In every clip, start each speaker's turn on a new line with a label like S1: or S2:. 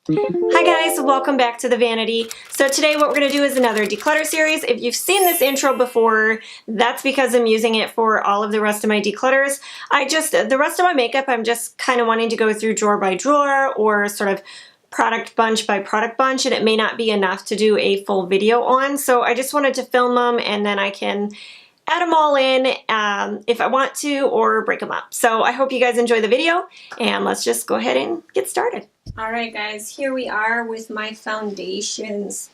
S1: Hi guys, welcome back to the Vanity. So today what we're going to do is another declutter series. If you've seen this intro before, that's because I'm using it for all of the rest of my declutters. The rest of my makeup, I'm just kind of wanting to go through drawer by drawer or sort of product bunch by product bunch, and it may not be enough to do a full video on. So I just wanted to film them and then I can add them all in if I want to, or break them up. So I hope you guys enjoy the video, and let's just go ahead and get started. Alright guys, here we are with my foundations.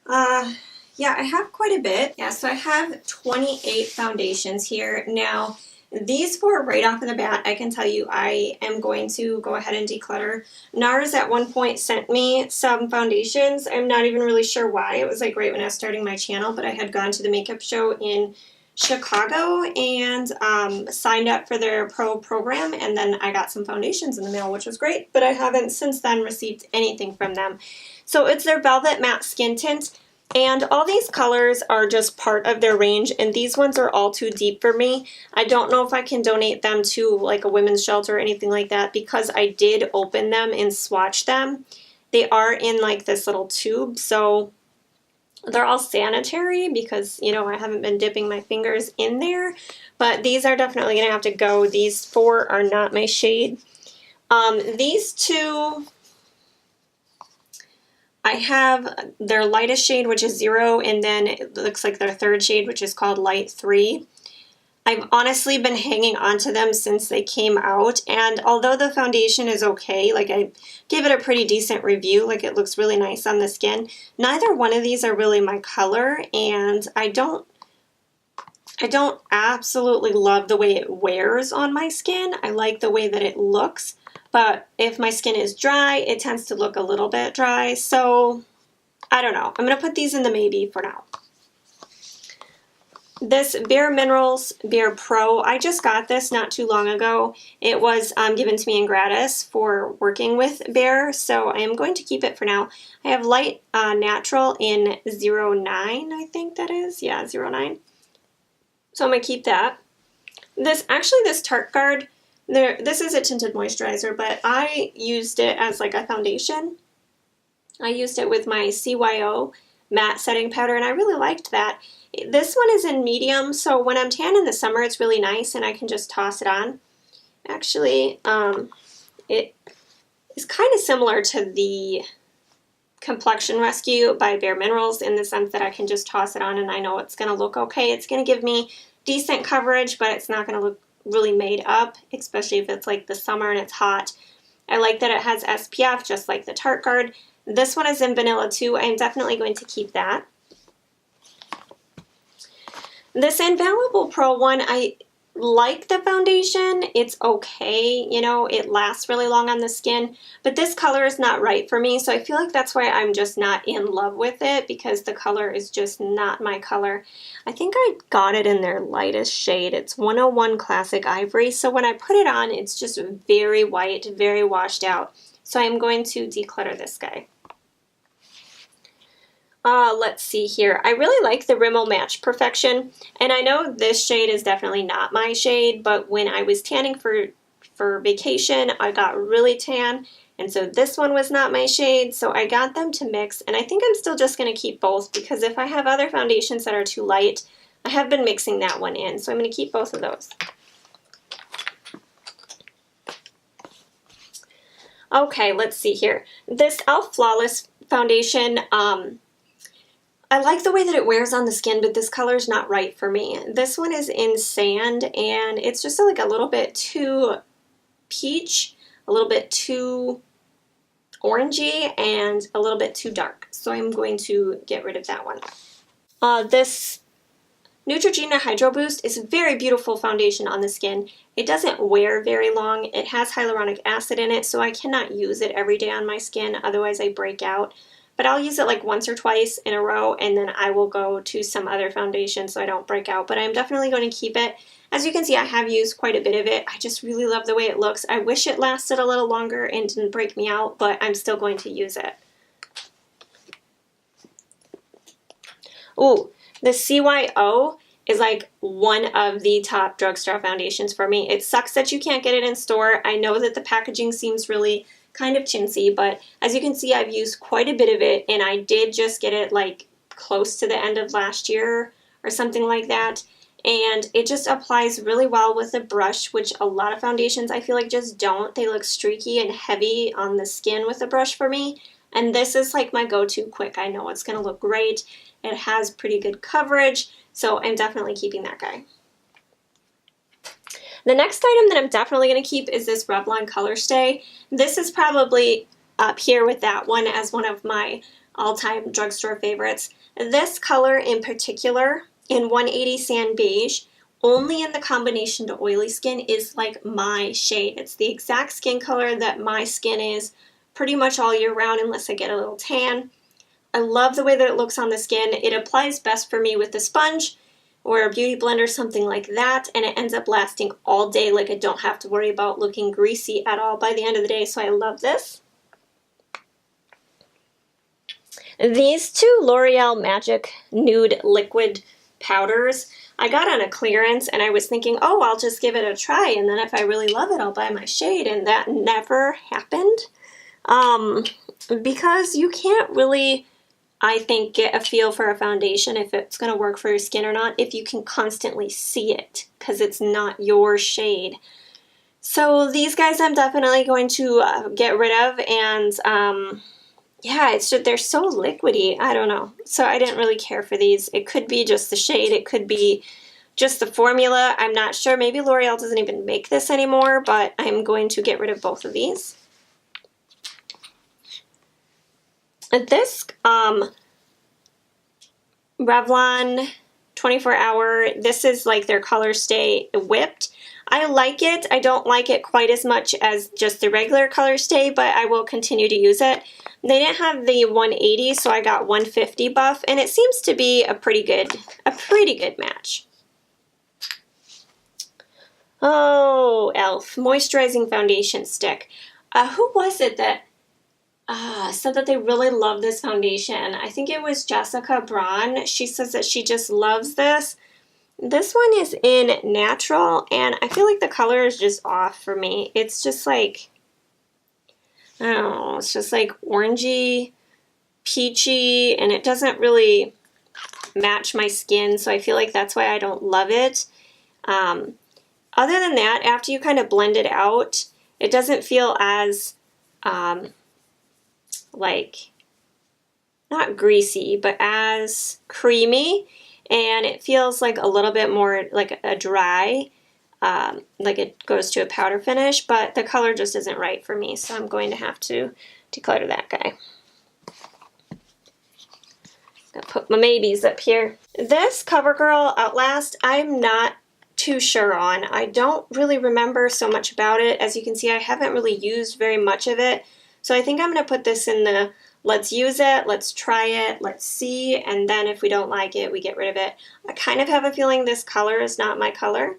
S1: Yeah, I have quite a bit. Yeah, so I have 28 foundations here. Now, these four right off of the bat, I can tell you I am going to go ahead and declutter. Nars at one point sent me some foundations. I'm not even really sure why. It was like right when I was starting my channel, but I had gone to the makeup show in Chicago and signed up for their pro program, and then I got some foundations in the mail, which was great, but I haven't since then received anything from them. So it's their Velvet Matte Skin Tint, and all these colors are just part of their range, and these ones are all too deep for me. I don't know if I can donate them to like a women's shelter or anything like that, because I did open them and swatch them. They are in like this little tube, so they're all sanitary because, you know, I haven't been dipping my fingers in there, but these are definitely going to have to go. These four are not my shade. These two, I have their lightest shade, which is 0, and then it looks like their third shade, which is called Light 3. I've honestly been hanging on to them since they came out, and although the foundation is okay, like I give it a pretty decent review, like it looks really nice on the skin, neither one of these are really my color, and I don't absolutely love the way it wears on my skin. I like the way that it looks, but if my skin is dry, it tends to look a little bit dry, so I don't know. I'm going to put these in the maybe for now. This bareMinerals barePro, I just got this not too long ago. It was given to me in gratis for working with Bare, so I am going to keep it for now. I have Light Natural in 09, I think that is. Yeah, 09. So I'm going to keep that. This tarteguard, this is a tinted moisturizer, but I used it as like a foundation. I used it with my CYO matte setting powder, and I really liked that. This one is in medium, so when I'm tan in the summer, it's really nice, and I can just toss it on. Actually, it is kind of similar to the Complexion Rescue by bareMinerals in the sense that I can just toss it on, and I know it's going to look okay. It's going to give me decent coverage, but it's not going to look really made up, especially if it's like the summer and it's hot. I like that it has SPF, just like the tarteguard. This one is in vanilla too. I'm definitely going to keep that. This Infallible Pro one, I like the foundation. It's okay, you know, it lasts really long on the skin, but this color is not right for me, so I feel like that's why I'm just not in love with it, because the color is just not my color. I think I got it in their lightest shade. It's 101 Classic Ivory, so when I put it on, it's just very white, very washed out. So I'm going to declutter this guy. Let's see here. I really like the Rimmel Match Perfection, and I know this shade is definitely not my shade, but when I was tanning for vacation, I got really tan, and so this one was not my shade, so I got them to mix, and I think I'm still just going to keep both, because if I have other foundations that are too light, I have been mixing that one in, so I'm going to keep both of those. Okay, let's see here. This e.l.f. Flawless Foundation, I like the way that it wears on the skin, but this color is not right for me. This one is in Sand, and it's just like a little bit too peach, a little bit too orangey, and a little bit too dark. So I'm going to get rid of that one. This Neutrogena Hydro Boost is a very beautiful foundation on the skin. It doesn't wear very long. It has hyaluronic acid in it, so I cannot use it every day on my skin, otherwise I break out. But I'll use it like once or twice in a row, and then I will go to some other foundation so I don't break out. But I'm definitely going to keep it. As you can see, I have used quite a bit of it. I just really love the way it looks. I wish it lasted a little longer and didn't break me out, but I'm still going to use it. Ooh, the CYO is like one of the top drugstore foundations for me. It sucks that you can't get it in store. I know that the packaging seems really kind of chintzy, but as you can see, I've used quite a bit of it, and I did just get it like close to the end of last year or something like that. And it just applies really well with a brush, which a lot of foundations I feel like just don't. They look streaky and heavy on the skin with a brush for me. And this is like my go-to quick. I know it's going to look great. It has pretty good coverage, so I'm definitely keeping that guy. The next item that I'm definitely going to keep is this Revlon Colorstay. This is probably up here with that one as one of my all-time drugstore favorites. This color in particular, in 180 Sand Beige, only in the combination to oily skin, is like my shade. It's the exact skin color that my skin is pretty much all year round unless I get a little tan. I love the way that it looks on the skin. It applies best for me with a sponge or a beauty blender, something like that, and it ends up lasting all day. Like I don't have to worry about looking greasy at all by the end of the day, so I love this. These two L'Oreal Magic Nude Liquid Powders I got on a clearance, and I was thinking, oh, I'll just give it a try, and then if I really love it, I'll buy my shade, and that never happened. Because you can't really, I think, get a feel for a foundation if it's going to work for your skin or not if you can constantly see it, because it's not your shade. So these guys I'm definitely going to get rid of, and yeah, it's just, they're so liquidy. I don't know. So I didn't really care for these. It could be just the shade. It could be just the formula. I'm not sure. Maybe L'Oreal doesn't even make this anymore, but I'm going to get rid of both of these. This Revlon 24 Hour, this is like their Colorstay Whipped. I like it. I don't like it quite as much as just the regular Colorstay, but I will continue to use it. They didn't have the 180, so I got 150 buff, and it seems to be a pretty good match. Oh, e.l.f. Moisturizing Foundation Stick. Who was it that said that they really love this foundation? I think it was Jessica Braun. She says that she just loves this. This one is in Natural, and I feel like the color is just off for me. It's just like, I don't know, it's just like orangey, peachy, and it doesn't really match my skin, so I feel like that's why I don't love it. Other than that, after you kind of blend it out, it doesn't feel as, like, not greasy, but as creamy. And it feels like a little bit more like a dry, like it goes to a powder finish, but the color just isn't right for me, so I'm going to have to declutter that guy. Gonna put my maybes up here. This CoverGirl Outlast, I'm not too sure on. I don't really remember so much about it. As you can see, I haven't really used very much of it, so I think I'm going to put this in the let's use it, let's try it, let's see, and then if we don't like it, we get rid of it. I kind of have a feeling this color is not my color,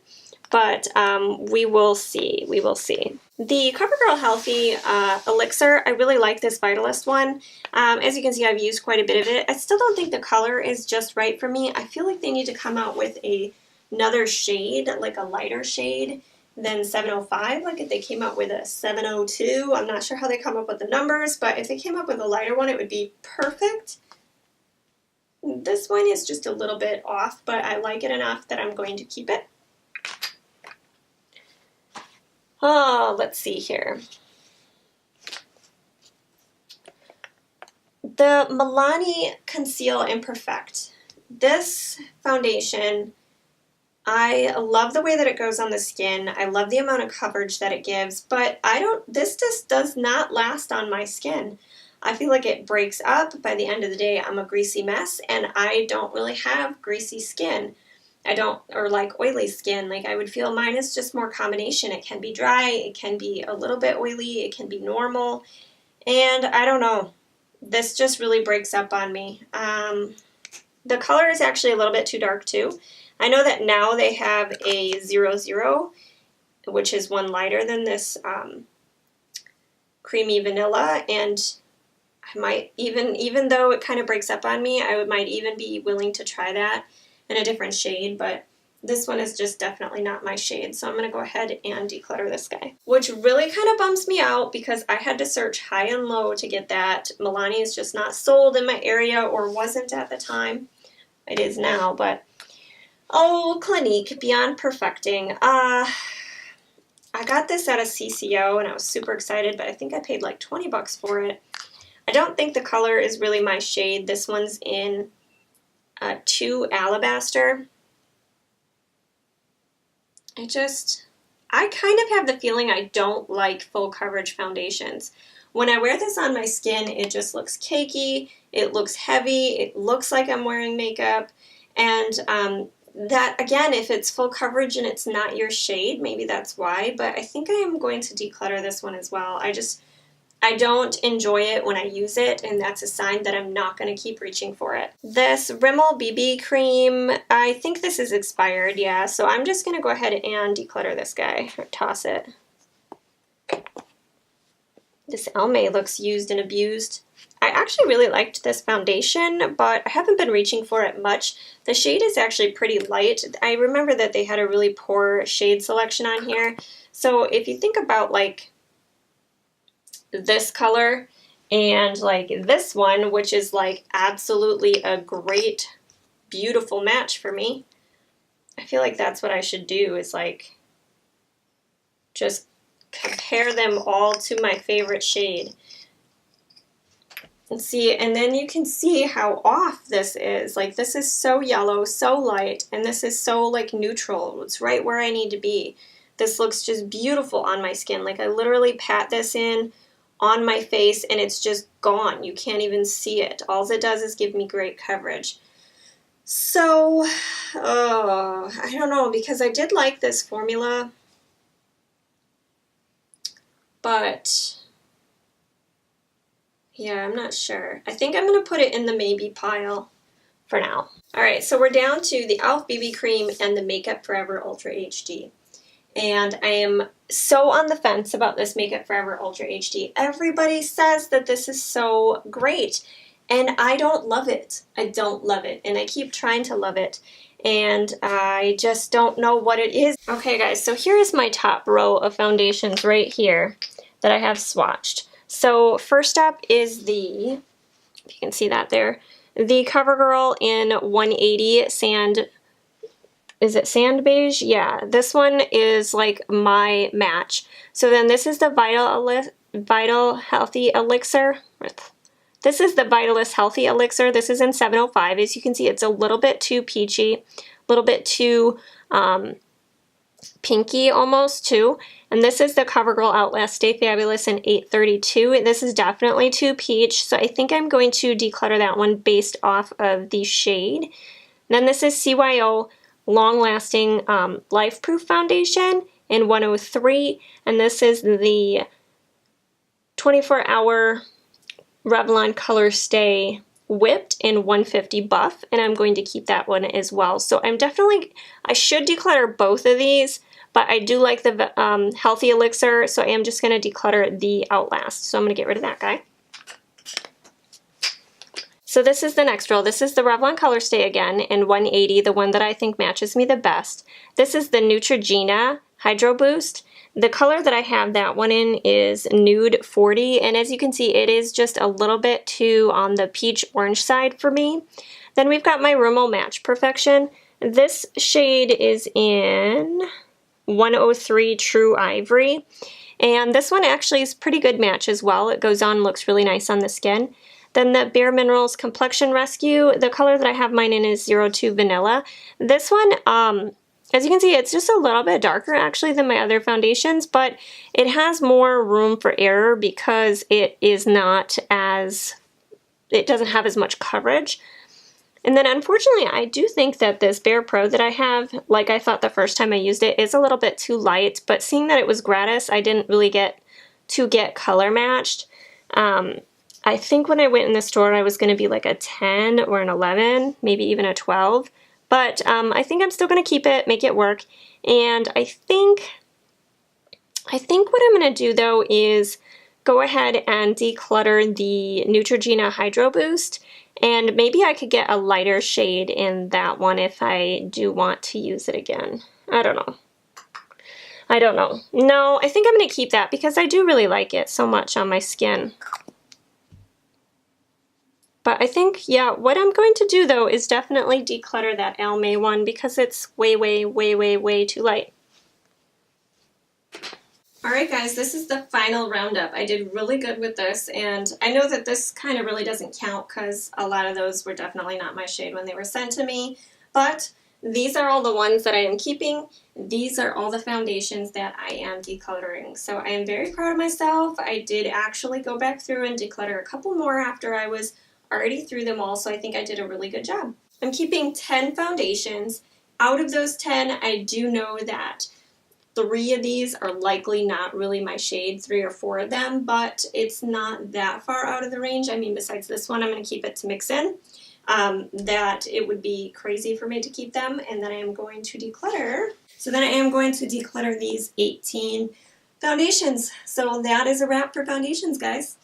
S1: but we will see. We will see. The CoverGirl Healthy Elixir, I really like this Vitalist one. As you can see, I've used quite a bit of it. I still don't think the color is just right for me. I feel like they need to come out with another shade, like a lighter shade than 705. Like if they came out with a 702, I'm not sure how they come up with the numbers, but if they came up with a lighter one, it would be perfect. This one is just a little bit off, but I like it enough that I'm going to keep it. Oh, let's see here. The Milani Conceal and Perfect. This foundation, I love the way that it goes on the skin. I love the amount of coverage that it gives, but this just does not last on my skin. I feel like it breaks up. By the end of the day, I'm a greasy mess, and I don't really have greasy skin. Or like oily skin. Like I would feel mine is just more combination. It can be dry, it can be a little bit oily, it can be normal, and I don't know. This just really breaks up on me. The color is actually a little bit too dark too. I know that now they have a 00, which is one lighter than this creamy vanilla, and I might even though it kind of breaks up on me, I might even be willing to try that in a different shade, but This one is just definitely not my shade, so I'm going to go ahead and declutter this guy. Which really kind of bums me out because I had to search high and low to get that. Milani is just not sold in my area, or wasn't at the time. It is now, but oh, Clinique, Beyond Perfecting. I got this at a CCO and I was super excited, but I think I paid like 20 bucks for it. I don't think the color is really my shade. This one's in 2 Alabaster. I kind of have the feeling I don't like full coverage foundations. When I wear this on my skin, it just looks cakey, it looks heavy, it looks like I'm wearing makeup, and that, again, if it's full coverage and it's not your shade, maybe that's why, but I think I am going to declutter this one as well. I don't enjoy it when I use it, and that's a sign that I'm not going to keep reaching for it. This Rimmel BB Cream, I think this is expired, yeah, so I'm just going to go ahead and declutter this guy, or toss it. This Almay looks used and abused. I actually really liked this foundation, but I haven't been reaching for it much. The shade is actually pretty light. I remember that they had a really poor shade selection on here, so if you think about like this color and like this one, which is like absolutely a great, beautiful match for me, I feel like that's what I should do, is like just compare them all to my favorite shade. And see, and then you can see how off this is. Like, this is so yellow, so light, and this is so like neutral. It's right where I need to be. This looks just beautiful on my skin. Like, I literally pat this in on my face and it's just gone. You can't even see it. All it does is give me great coverage. So, I don't know, because I did like this formula, but yeah, I'm not sure. I think I'm going to put it in the maybe pile for now. Alright, so we're down to the e.l.f. BB Cream and the Makeup Forever Ultra HD. And I am so on the fence about this Makeup Forever Ultra HD. Everybody says that this is so great, and I don't love it. I don't love it, and I keep trying to love it, and I just don't know what it is. Okay guys, so here's my top row of foundations right here that I have swatched. So first up is the, if you can see that there, the CoverGirl in 180 Sand. Is it Sand Beige? Yeah, this one is like my match. So then this is the Vital Healthy Elixir. This is the Vitalist Healthy Elixir. This is in 705. As you can see, it's a little bit too peachy, a little bit too pinky almost too. And this is the CoverGirl Outlast Stay Fabulous in 832. This is definitely too peach, so I think I'm going to declutter that one based off of the shade. Then this is CYO Long-Lasting Lifeproof Foundation in 103, and this is the 24-hour Revlon Colorstay Whipped in 150 Buff, and I'm going to keep that one as well. So I should declutter both of these, but I do like the Healthy Elixir, so I am just going to declutter the Outlast. So I'm going to get rid of that guy. So this is the next roll. This is the Revlon Colorstay again in 180, the one that I think matches me the best. This is the Neutrogena Hydro Boost. The color that I have that one in is Nude 40, and as you can see, it is just a little bit too on the peach orange side for me. Then we've got my Rimmel Match Perfection. This shade is in 103 True Ivory, and this one actually is a pretty good match as well. It goes on, looks really nice on the skin. Then the bareMinerals Complexion Rescue, the color that I have mine in is 02 Vanilla. This one, as you can see, it's just a little bit darker actually than my other foundations, but it has more room for error because it doesn't have as much coverage. And then unfortunately, I do think that this barePro that I have, like I thought the first time I used it, is a little bit too light, but seeing that it was gratis, I didn't really get color matched. I think when I went in the store, I was going to be like a 10 or an 11, maybe even a 12. But I think I'm still going to keep it, make it work. And I think what I'm going to do though is go ahead and declutter the Neutrogena Hydro Boost, and maybe I could get a lighter shade in that one if I do want to use it again. I don't know. I don't know. No, I think I'm going to keep that because I do really like it so much on my skin. But I think, yeah, what I'm going to do though is definitely declutter that Almay one because it's way, way, way, way, way too light. Alright guys, this is the final roundup. I did really good with this, and I know that this kind of really doesn't count because a lot of those were definitely not my shade when they were sent to me, but these are all the ones that I am keeping. These are all the foundations that I am decluttering. So I am very proud of myself. I did actually go back through and declutter a couple more after I was already through them all, so I think I did a really good job. I'm keeping 10 foundations. Out of those 10, I do know that 3 of these are likely not really my shade, 3 or 4 of them, but it's not that far out of the range. I mean, besides this one, I'm going to keep it to mix in. That it would be crazy for me to keep them, and then I am going to declutter. So then I am going to declutter these 18 foundations. So that is a wrap for foundations, guys.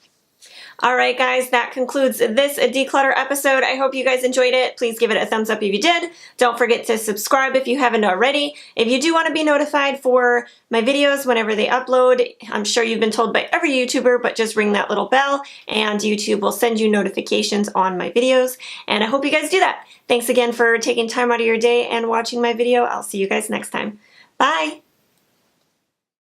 S1: Alright guys, that concludes this declutter episode. I hope you guys enjoyed it. Please give it a thumbs up if you did. Don't forget to subscribe if you haven't already. If you do want to be notified for my videos whenever they upload, I'm sure you've been told by every YouTuber, but just ring that little bell and YouTube will send you notifications on my videos. And I hope you guys do that. Thanks again for taking time out of your day and watching my video. I'll see you guys next time. Bye!